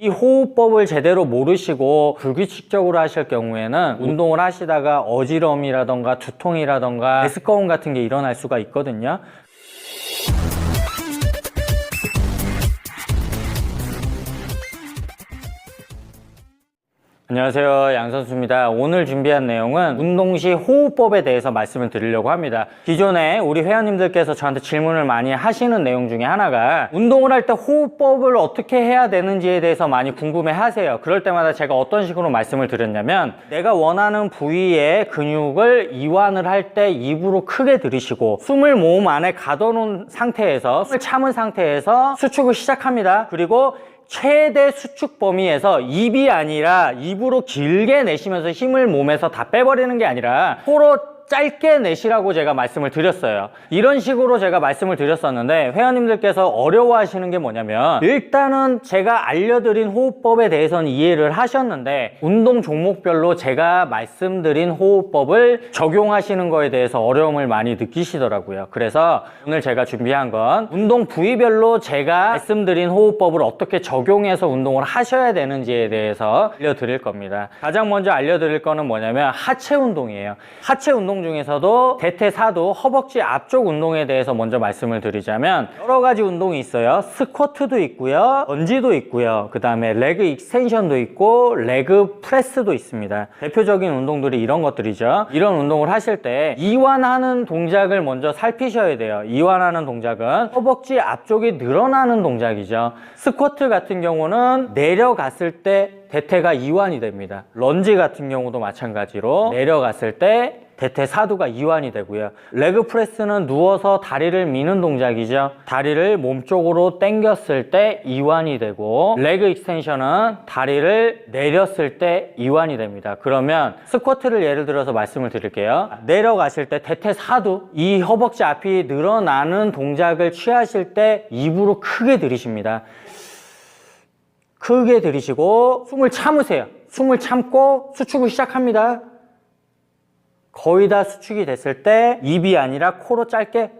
이 호흡법을 제대로 모르시고 불규칙적으로 하실 경우에는 운동을 하시다가 어지러움이라던가 두통이라던가 메스꺼움 같은 게 일어날 수가 있거든요. 안녕하세요, 양선수입니다. 오늘 준비한 내용은 운동 시 호흡법에 대해서 말씀을 드리려고 합니다. 기존에 우리 회원님들께서 저한테 질문을 많이 하시는 내용 중에 하나가 운동을 할 때 호흡법을 어떻게 해야 되는지에 대해서 많이 궁금해 하세요. 그럴 때마다 제가 어떤 식으로 말씀을 드렸냐면, 내가 원하는 부위의 근육을 이완을 할 때 입으로 크게 들이쉬고 숨을 몸 안에 가둬놓은 상태에서, 숨을 참은 상태에서 수축을 시작합니다. 그리고 최대 수축 범위에서 입이 아니라 입으로 길게 내쉬면서 힘을 몸에서 다 빼버리는 게 아니라 코로 짧게 내쉬라고 제가 말씀을 드렸어요. 이런 식으로 제가 말씀을 드렸었는데 회원님들께서 어려워하시는 게 뭐냐면, 일단은 제가 알려드린 호흡법에 대해서는 이해를 하셨는데 운동 종목별로 제가 말씀드린 호흡법을 적용하시는 거에 대해서 어려움을 많이 느끼시더라고요. 그래서 오늘 제가 준비한 건 운동 부위별로 제가 말씀드린 호흡법을 어떻게 적용해서 운동을 하셔야 되는지에 대해서 알려드릴 겁니다. 가장 먼저 알려드릴 거는 뭐냐면 하체 운동이에요. 하체 운동 중에서도 대퇴사두, 허벅지 앞쪽 운동에 대해서 먼저 말씀을 드리자면, 여러 가지 운동이 있어요. 스쿼트도 있고요, 런지도 있고요, 그 다음에 레그 익스텐션도 있고 레그 프레스도 있습니다. 대표적인 운동들이 이런 것들이죠. 이런 운동을 하실 때 이완하는 동작을 먼저 살피셔야 돼요. 이완하는 동작은 허벅지 앞쪽이 늘어나는 동작이죠. 스쿼트 같은 경우는 내려갔을 때 대퇴가 이완이 됩니다. 런지 같은 경우도 마찬가지로 내려갔을 때 대퇴사두가 이완이 되고요. 레그 프레스는 누워서 다리를 미는 동작이죠. 다리를 몸쪽으로 당겼을 때 이완이 되고, 레그 익스텐션은 다리를 내렸을 때 이완이 됩니다. 그러면 스쿼트를 예를 들어서 말씀을 드릴게요. 내려가실 때 대퇴사두, 이 허벅지 앞이 늘어나는 동작을 취하실 때 입으로 크게 들이쉽니다. 크게 들이쉬고 숨을 참으세요. 숨을 참고 수축을 시작합니다. 거의 다 수축이 됐을 때 입이 아니라 코로 짧게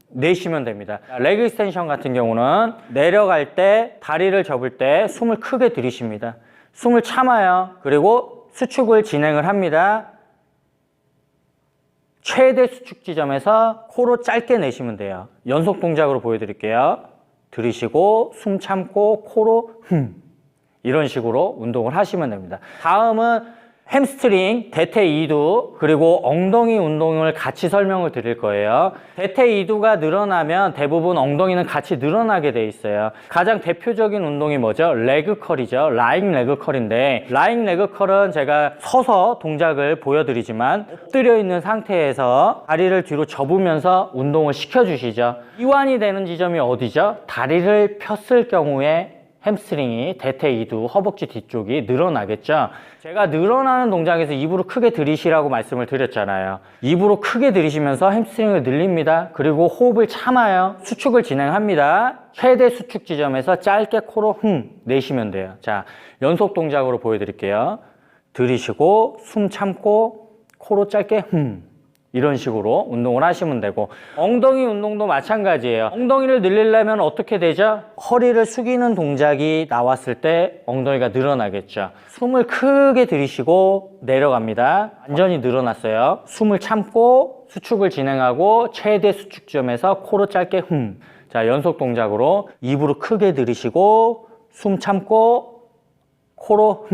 내쉬면 됩니다. 레그 익스텐션 같은 경우는 내려갈 때, 다리를 접을 때 숨을 크게 들이쉽니다. 숨을 참아요. 그리고 수축을 진행을 합니다. 최대 수축 지점에서 코로 짧게 내쉬면 돼요. 연속 동작으로 보여드릴게요. 들이쉬고 숨 참고 코로 이런 식으로 운동을 하시면 됩니다. 다음은 햄스트링, 대퇴 이두, 그리고 엉덩이 운동을 같이 설명을 드릴 거예요. 대퇴 이두가 늘어나면 대부분 엉덩이는 같이 늘어나게 돼 있어요. 가장 대표적인 운동이 뭐죠? 레그 컬이죠. 라잉 레그 컬인데, 라잉 레그 컬은 제가 서서 동작을 보여드리지만 엎드려 있는 상태에서 다리를 뒤로 접으면서 운동을 시켜주시죠. 이완이 되는 지점이 어디죠? 다리를 폈을 경우에 햄스트링이, 대퇴 이두, 허벅지 뒤쪽이 늘어나겠죠. 제가 늘어나는 동작에서 입으로 크게 들이쉬라고 말씀을 드렸잖아요. 입으로 크게 들이쉬면서 햄스트링을 늘립니다. 그리고 호흡을 참아요. 수축을 진행합니다. 최대 수축 지점에서 짧게 코로 내쉬면 돼요. 자, 연속 동작으로 보여드릴게요. 들이쉬고 숨 참고 코로 짧게 이런 식으로 운동을 하시면 되고, 엉덩이 운동도 마찬가지예요. 엉덩이를 늘리려면 어떻게 되죠? 허리를 숙이는 동작이 나왔을 때 엉덩이가 늘어나겠죠. 숨을 크게 들이쉬고 내려갑니다. 완전히 늘어났어요. 숨을 참고 수축을 진행하고 최대 수축점에서 코로 짧게 자, 연속 동작으로 입으로 크게 들이쉬고 숨 참고 코로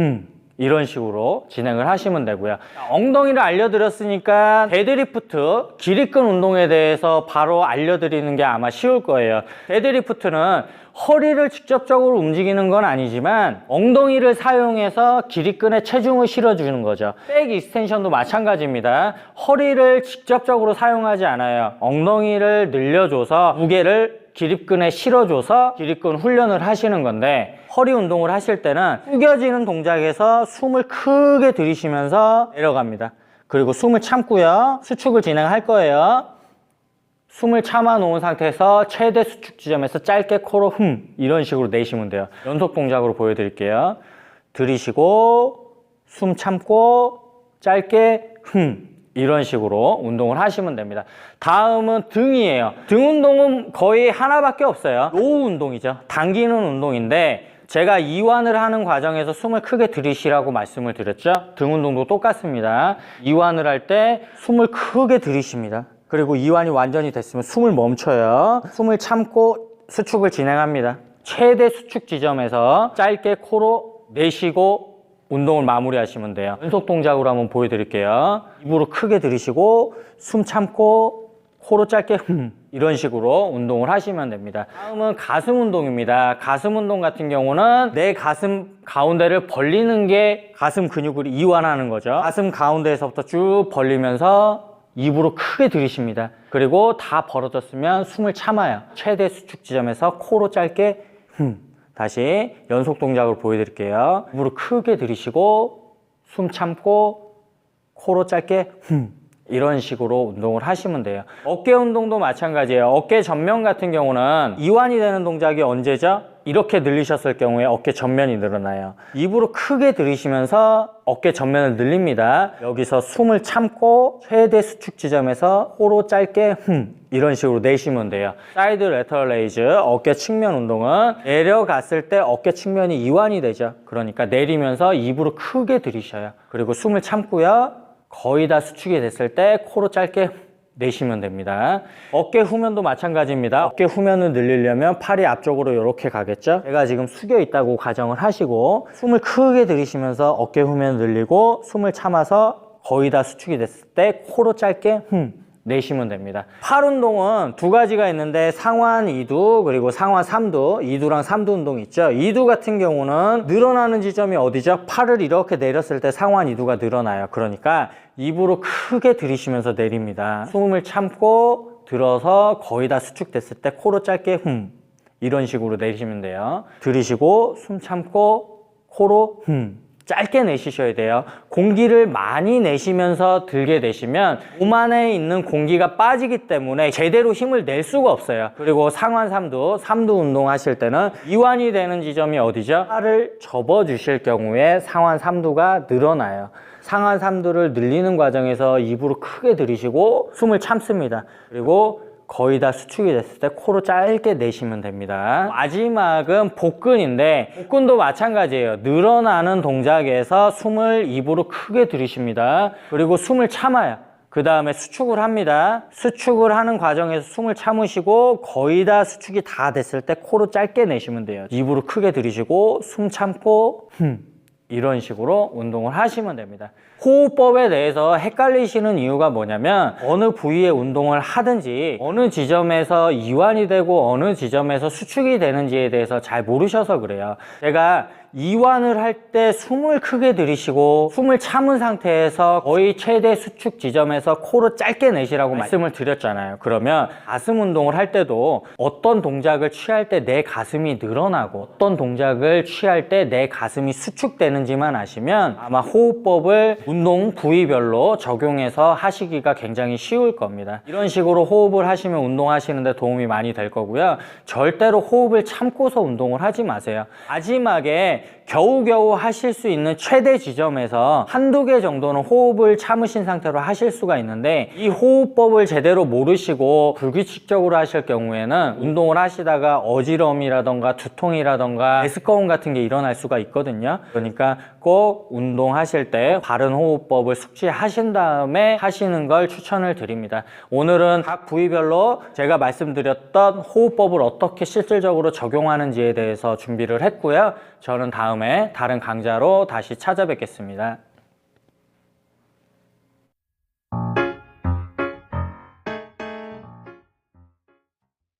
이런 식으로 진행을 하시면 되고요. 엉덩이를 알려드렸으니까 데드리프트, 기립근 운동에 대해서 바로 알려드리는 게 아마 쉬울 거예요. 데드리프트는 허리를 직접적으로 움직이는 건 아니지만 엉덩이를 사용해서 기립근에 체중을 실어주는 거죠. 백 익스텐션도 마찬가지입니다. 허리를 직접적으로 사용하지 않아요. 엉덩이를 늘려줘서 무게를 기립근에 실어줘서 기립근 훈련을 하시는 건데, 허리 운동을 하실 때는 숙여지는 동작에서 숨을 크게 들이쉬면서 내려갑니다. 그리고 숨을 참고요. 수축을 진행할 거예요. 숨을 참아 놓은 상태에서 최대 수축 지점에서 짧게 코로 이런 식으로 내쉬면 돼요. 연속 동작으로 보여드릴게요. 들이쉬고 숨 참고 짧게 이런 식으로 운동을 하시면 됩니다. 다음은 등이에요. 등 운동은 거의 하나밖에 없어요. 로우 운동이죠. 당기는 운동인데, 제가 이완을 하는 과정에서 숨을 크게 들이쉬라고 말씀을 드렸죠. 등 운동도 똑같습니다. 이완을 할 때 숨을 크게 들이쉽니다. 그리고 이완이 완전히 됐으면 숨을 멈춰요. 숨을 참고 수축을 진행합니다. 최대 수축 지점에서 짧게 코로 내쉬고 운동을 마무리하시면 돼요. 연속 동작으로 한번 보여드릴게요. 입으로 크게 들이쉬고 숨 참고 코로 짧게 이런 식으로 운동을 하시면 됩니다. 다음은 가슴 운동입니다. 가슴 운동 같은 경우는 내 가슴 가운데를 벌리는 게 가슴 근육을 이완하는 거죠. 가슴 가운데에서부터 쭉 벌리면서 입으로 크게 들이쉽니다. 그리고 다 벌어졌으면 숨을 참아요. 최대 수축 지점에서 코로 짧게 다시 연속 동작으로 보여드릴게요. 입으로 크게 들이쉬고 숨 참고 코로 짧게 이런 식으로 운동을 하시면 돼요. 어깨 운동도 마찬가지예요. 어깨 전면 같은 경우는 이완이 되는 동작이 언제죠? 이렇게 늘리셨을 경우에 어깨 전면이 늘어나요. 입으로 크게 들이쉬면서 어깨 전면을 늘립니다. 여기서 숨을 참고 최대 수축 지점에서 코로 짧게 이런 식으로 내쉬면 돼요. 사이드 레터럴 레이즈, 어깨 측면 운동은 내려갔을 때 어깨 측면이 이완이 되죠. 그러니까 내리면서 입으로 크게 들이쉬어요. 그리고 숨을 참고요. 거의 다 수축이 됐을 때 코로 짧게 내쉬면 됩니다. 어깨 후면도 마찬가지입니다. 어깨 후면을 늘리려면 팔이 앞쪽으로 이렇게 가겠죠. 제가 지금 숙여 있다고 가정을 하시고 숨을 크게 들이쉬면서 어깨 후면을 늘리고 숨을 참아서 거의 다 수축이 됐을 때 코로 짧게 내쉬면 됩니다. 팔 운동은 두 가지가 있는데 상완 2두 그리고 상완 3두, 2두랑 3두 운동이 있죠. 2두 같은 경우는 늘어나는 지점이 어디죠? 팔을 이렇게 내렸을 때 상완 2두가 늘어나요. 그러니까 입으로 크게 들이쉬면서 내립니다. 숨을 참고 들어서 거의 다 수축됐을 때 코로 짧게 이런 식으로 내쉬면 돼요. 들이쉬고 숨 참고 코로 짧게 내쉬셔야 돼요. 공기를 많이 내쉬면서 들게 되시면 몸 안에 있는 공기가 빠지기 때문에 제대로 힘을 낼 수가 없어요. 그리고 상완 3두, 3두 운동 하실 때는 이완이 되는 지점이 어디죠? 팔을 접어 주실 경우에 상완 3두가 늘어나요. 상완 3두를 늘리는 과정에서 입으로 크게 들이쉬고 숨을 참습니다. 그리고 거의 다 수축이 됐을 때 코로 짧게 내쉬면 됩니다. 마지막은 복근인데 복근도 마찬가지예요. 늘어나는 동작에서 숨을 입으로 크게 들이쉽니다. 그리고 숨을 참아요. 그 다음에 수축을 합니다. 수축을 하는 과정에서 숨을 참으시고 거의 다 수축이 다 됐을 때 코로 짧게 내쉬면 돼요. 입으로 크게 들이쉬고 숨 참고 이런 식으로 운동을 하시면 됩니다. 호흡법에 대해서 헷갈리시는 이유가 뭐냐면 어느 부위의 운동을 하든지 어느 지점에서 이완이 되고 어느 지점에서 수축이 되는지에 대해서 잘 모르셔서 그래요. 제가 이완을 할 때 숨을 크게 들이쉬고 숨을 참은 상태에서 거의 최대 수축 지점에서 코로 짧게 내쉬라고 말씀을 드렸잖아요. 그러면 가슴 운동을 할 때도 어떤 동작을 취할 때 내 가슴이 늘어나고 어떤 동작을 취할 때 내 가슴이 수축되는지만 아시면 아마 호흡법을 운동 부위별로 적용해서 하시기가 굉장히 쉬울 겁니다. 이런 식으로 호흡을 하시면 운동하시는데 도움이 많이 될 거고요. 절대로 호흡을 참고서 운동을 하지 마세요. 마지막에 겨우겨우 하실 수 있는 최대 지점에서 한두 개 정도는 호흡을 참으신 상태로 하실 수가 있는데 이 호흡법을 제대로 모르시고 불규칙적으로 하실 경우에는 운동을 하시다가 어지러움이라던가 두통이라던가 메스꺼움 같은 게 일어날 수가 있거든요. 그러니까 꼭 운동하실 때 바른 호흡법을 숙지하신 다음에 하시는 걸 추천을 드립니다. 오늘은 각 부위별로 제가 말씀드렸던 호흡법을 어떻게 실질적으로 적용하는지에 대해서 준비를 했고요. 저는 다음에 다른 강좌로 다시 찾아뵙겠습니다.